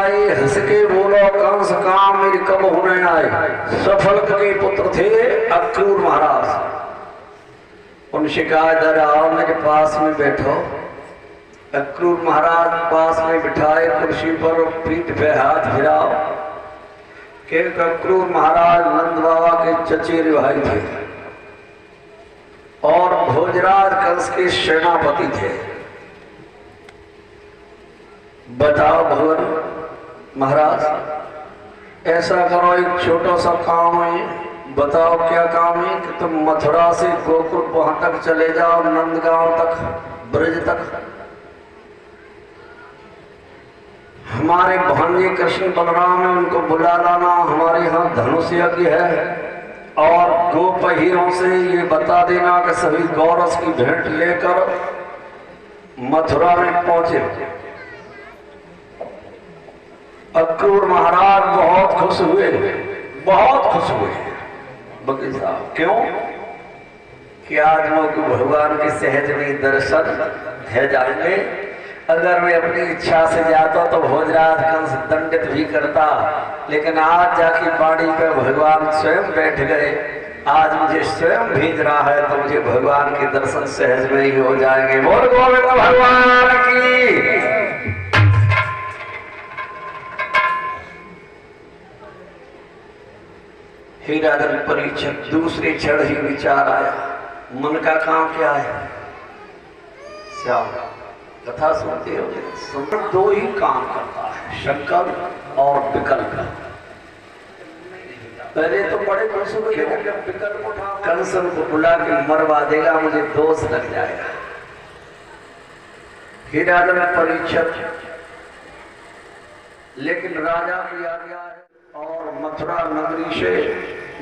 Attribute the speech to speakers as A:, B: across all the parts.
A: आए, हंस के बोलो कंस काम मेरी कब होने आए। सफल के पुत्र थे अक्रूर महाराज। उनसे कहा जरा आओ मेरे पास में बैठो। अक्रूर महाराज पास में बिठाए कुर्सी पर, पीठ पे हाथ फिराओ। कि अक्रूर महाराज नंद बाबा के चचेरे भाई थे और भोजराज कंस के सेनापति थे। बताओ भगवान महाराज, ऐसा करो, एक छोटा सा काम है, बताओ क्या काम है कि तुम मथुरा से गोकुल वहां तक चले जाओ, नंदगांव तक, ब्रज तक। हमारे भांजे कृष्ण बलराम है, उनको बुला लाना। हमारे यहाँ धनुष यज्ञ है और गोपहीरों से ये बता देना कि सभी गौरस की भेंट लेकर मथुरा में पहुंचे। अक्रूर महाराज बहुत खुश हुए, बहुत खुश हुए वकील साहब। क्यों कि आज लोग भगवान के सहज में दर्शन है जाएंगे। अगर मैं अपनी इच्छा से जाता तो भोजराज कंस दंडित भी करता, लेकिन आज जाके बाड़ी पे भगवान स्वयं बैठ गए। आज मुझे स्वयं भेज रहा है तो मुझे भगवान के दर्शन सहज में ही हो जाएंगे। बोल गोविंद भगवान की। हीराधन परीक्षक दूसरे क्षण ही विचार आया, मन का काम क्या है? श्याम कथा सुनते हो, संकट दो ही काम करता है, संकल्प और विकल्प। पहले तो बड़े खुश हुए, विकल्प उठा कंसन को बुला के मरवा देगा, मुझे दोष लग जाएगा। हीराधन परीक्षक लेकिन राजा की आज्ञा है और मथुरा नगरी से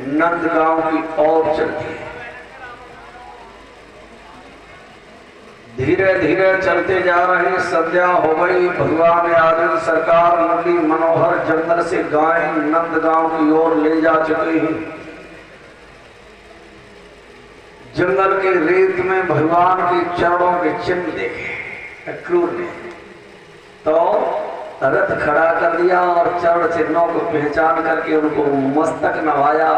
A: नंदगांव की ओर चलती है। धीरे धीरे चलते जा रहे, संध्या हो गई। भगवान आदिल सरकार मुरली मनोहर जंगल से गाय नंदगांव की ओर ले जा चुके हैं। जंगल के रेत में भगवान के चरणों के चिन्ह देखे अक्रूर ने, तो रथ खड़ा कर दिया और चरण चिन्हों को पहचान करके उनको मस्तक नवाया,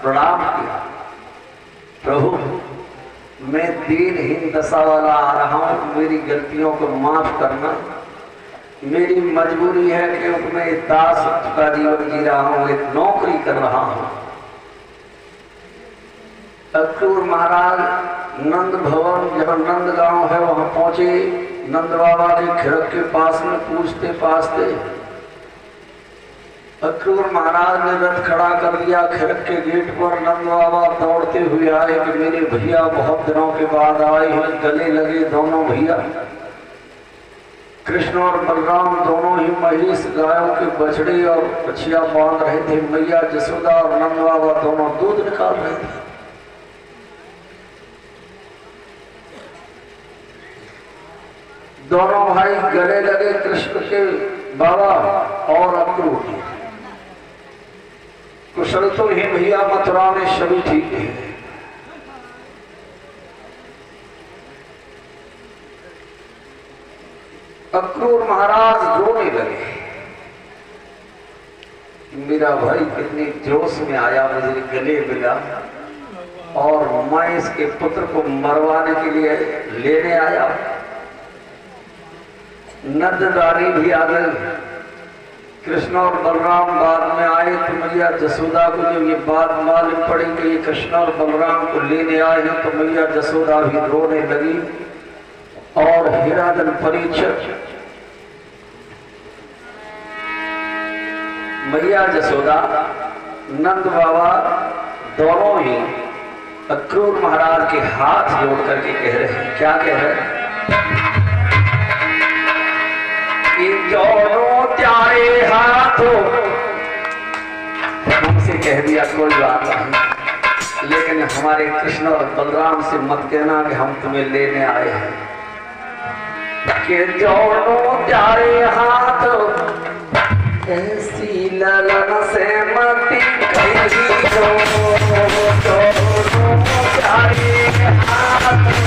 A: प्रणाम किया। प्रभु मैं दीनहीन दशा वाला आ रहा हूं, मेरी गलतियों को माफ करना। मेरी मजबूरी है कि मैं दास का जीवन जी रहा हूं, एक नौकरी कर रहा हूं। अक्रूर महाराज नंद भवन जब नंदगांव है वहां पहुंचे। नंद बाबा के खिड़क के पास में पूछते पाछते अक्रूर महाराज ने रथ खड़ा कर दिया। खिड़क के गेट पर नंद बाबा दौड़ते हुए आए कि मेरे भैया बहुत दिनों के बाद आए हैं। गले लगे दोनों भैया, कृष्ण और बलराम दोनों ही महेश गायों के बछड़े और बछिया बांध रहे थे। मैया जसोदा और नंद बाबा दोनों दूध निकाल रहे थे। दोनों भाई गले लगे कृष्ण के बाबा और अक्रूर। कुशल तो ही भैया मथुरा में सभी ठीक है। अक्रूर महाराज रोने लगे, मेरा भाई कितनी जोश में आया, मुझे गले मिला और मैं इसके पुत्र को मरवाने के लिए लेने आया। नंदगानी भी आ गई। कृष्ण और बलराम बाद में आए तो मैया जसोदा को जब ये बात मालूम पड़ी कि ये कृष्ण और बलराम को लेने आए हैं तो मैया जसोदा भी रोने लगी। और हीराधन परीक्षक मैया जसोदा नंद बाबा दोनों ही अक्रूर महाराज के हाथ जोड़ करके कह रहे हैं, क्या कह रहे हैं? जोड़ो त्यारे हाथों, हमसे कह दिया कोई बात नहीं, लेकिन हमारे कृष्ण और बलराम से मत कहना कि हम तुम्हें लेने आए हैं। कि जोड़ो त्यारे हाथों, ऐसी ललन से मती कहीं जोड़ो त्यारे हाथों।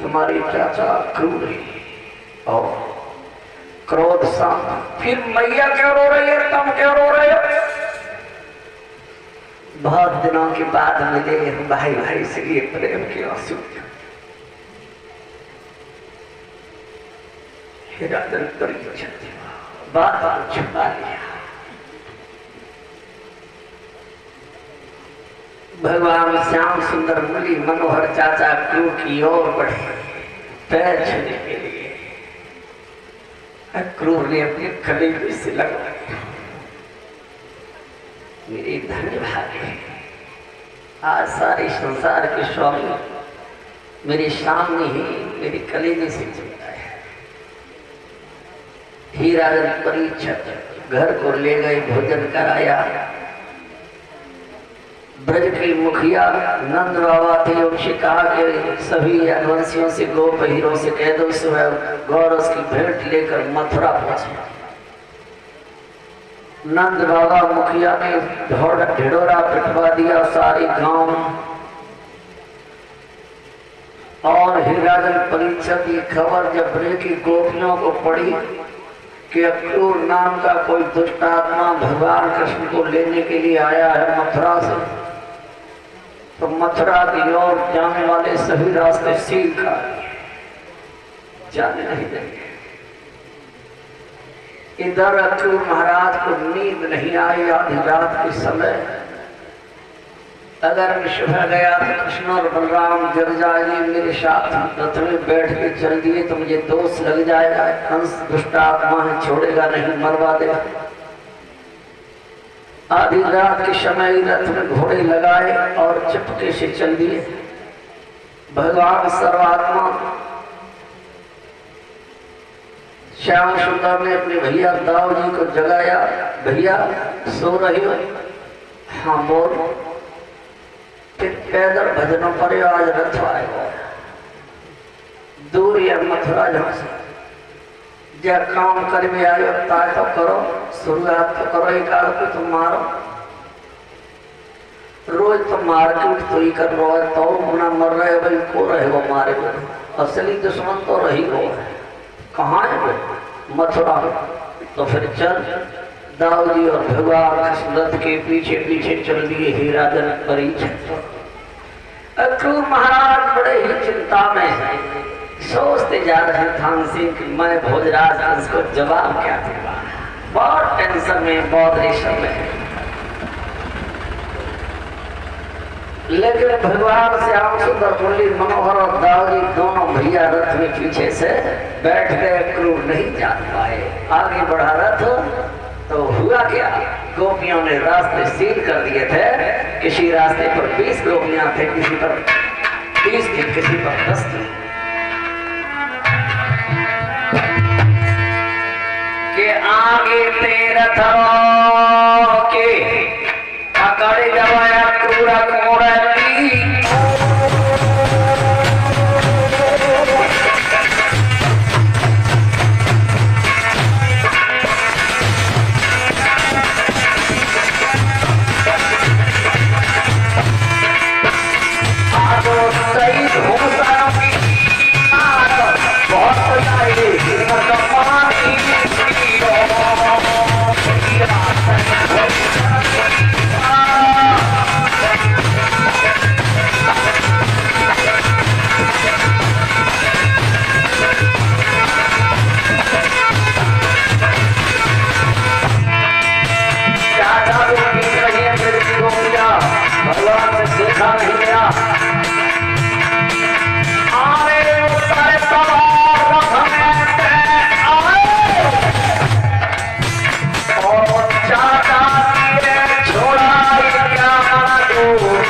A: तुम्हारे चाचा क्रूर है और क्रोध शांत। फिर मैया क्यों रो रही है, तुम क्यों रो रहे हो? बहुत दिनों के बाद मिले भाई भाई से ये प्रेम के आंसू। हिरादन बात छुपा लिया। भगवान श्याम सुंदर मुरली मनोहर चाचा क्रूर की ओर बढ़े पैर छूने के लिए। क्रूर ने अपने कलेजे से लगाया, मेरे धन्य भागे, आज सारे संसार के स्वामी मेरे सामने ही मेरे कलेजे से चलता है। हीराजन परीक्षक घर को ले गए, भोजन कराया। ब्रज के मुखिया नंद बाबा थे, उनसे कहा कि सभी यदुवंशियों से गोप हीरों से कह दो सुबह गौरस की भेंट लेकर मथुरा पहुंचे। नंद बाबा मुखिया ने ढिढोरा पिटवा दिया सारे गांव में। और हिराजन परीक्षक की खबर जब ब्रज की गोपियों को पड़ी कि अक्रूर नाम का कोई दुष्ट आत्मा भगवान कृष्ण को लेने के लिए आया है मथुरा से, तो मथुरा की ओर जाने वाले सभी रास्ते सील कर जाने नहीं देंगे। इधर अक्रूर महाराज को नींद नहीं आई आधी रात के समय। अगर मैं सुबह गया तो कृष्ण और बलराम जग जाएंगे, मेरे साथ रथ में बैठ के चल दिए तो मुझे दोष लग जाएगा। कंस दुष्ट आत्मा है, छोड़ेगा नहीं, मरवा देगा। आधी रात के समय रथ में घोड़े लगाए और चुपके से चल दिए। भगवान सर्वात्मा श्याम सुंदर ने अपने भैया दाऊ जी को जगाया, भैया सो रही हो? हाँ बोल। फिर पैदल भजनों पर आज रथ आएगा, दूर या मथुरा जहाँ से जब काम कर में आयो ताय तो करो, शुरुआत तो करो, एक आध को तुम मारो। रोज तो मारपीट तो ही कर रहे हो, तो गुना मर रहे हो भाई, को रहे हो मारे हो, असली दुश्मन तो रही हो। कहाँ है वो? मथुरा। तो फिर चल, दाऊ जी और भगवान कृष्ण रथ के पीछे पीछे चल दिए हीराजन परीक्षक। अक्रूर महाराज बड़े ही चिंता में है, सोचते जा रहे थान सिंह कि मैं भोजराज कंस को जवाब क्या दूंगा। बहुत टेंशन में, बहुत रेशम में। लेकिन भगवान श्याम सुंदर मुरली मनोहर और दाऊजी दोनों भैया रथ में पीछे से बैठ गए। क्रूर नहीं जान पाए, आगे बढ़ा रथ। तो हुआ क्या, गोपियों ने रास्ते सील कर दिए थे। किसी रास्ते पर 20 गोपियां थे, किसी पर 30 थी, किसी पर 10 थी। के आगे तेरा था के पकड़ जवाया क्रूरा कोरली। बहुत चाचा के छोड़ा क्या मानो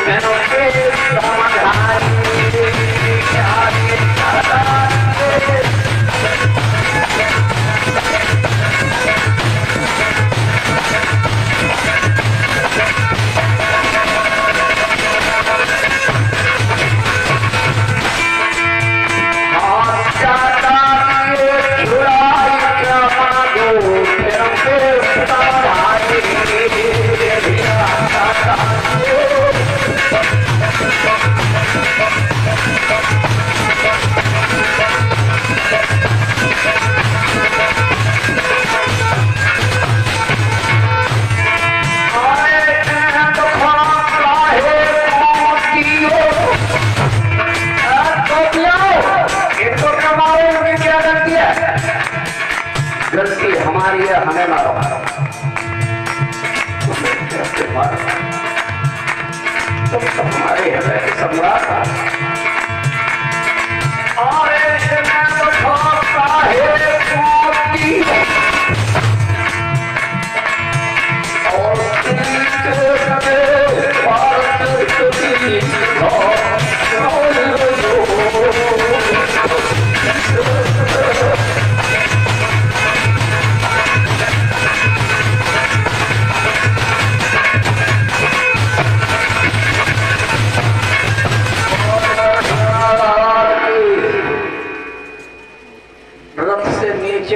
A: मैंने के समझाई गलती हमारी है, हमें मारो तुम तो हमारे हृदय के सम्राट और इसमें तो ठोकता है मोती और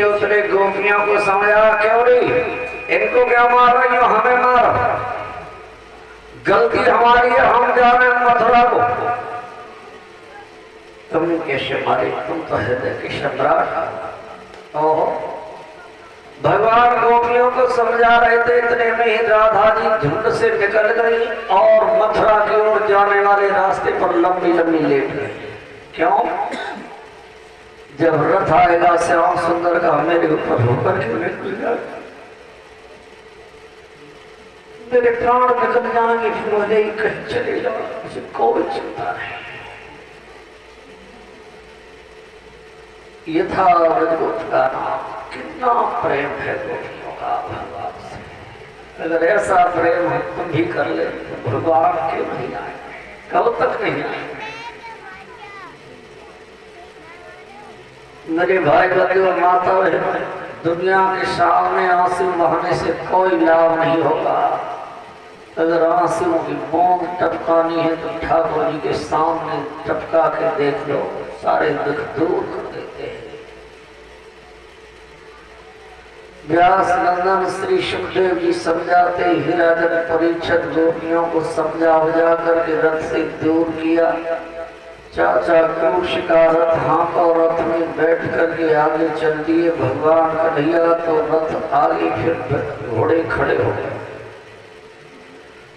A: उतरे गोपियों को समझा क्यों रही इनको क्या मार रही हो, हमें मारो, गलती हमारी है, हम जा रहे हैं मथुरा को। तुम कैसे मारे, तुम तो हृदय के सम्राट। ओहो भगवान गोपियों को समझा रहे थे, इतने में ही राधा जी झुंड से निकल गई और मथुरा की ओर जाने वाले रास्ते पर लंबी लंबी लेट गई। क्यों? जब रथ आएगा श्याम सुंदर का मेरे ऊपर होकर के निकल जाए, मेरे प्राण निकल जाएंगे, फिर मुझे ही कहीं चले जाओ, मुझे कोई चिंता नहीं। ये था रजगोप का नाम। कितना प्रेम है गोपियों का भगवान से। अगर ऐसा प्रेम है तुम भी कर ले तो भगवान क्यों नहीं आए, कब तक नहीं आए। मेरे भाई बंधु और माता बहन, दुनिया के सामने आंसू बहाने से कोई लाभ नहीं होगा। अगर आंसुओं की बूंद टपकानी है तो ठाकुर जी के सामने टपका के देख लो, सारे दुख दूर कर देते हैं। व्यास नंदन श्री सुखदेव जी समझाते ही राजन परीक्षित गोपियों को समझा बुझा करके रथ से दूर किया। चाचा क्रूश का रथ हाँका और रथ में बैठ करके आगे चल दिए। भगवान कन्हैया तो रथ आगे, फिर घोड़े खड़े हो गए।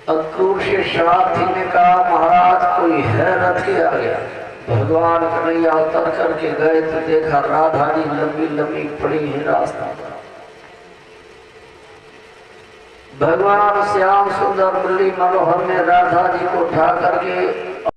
A: क्रूश सारथी ने कहा महाराज कोई है रथ के आगे। भगवान कन्हैया उतर करके गए तो देखा राधा जी लंबी लंबी पड़ी है रास्ता पर। भगवान श्याम सुंदर मुरली मनोहर ने राधा जी को उठा करके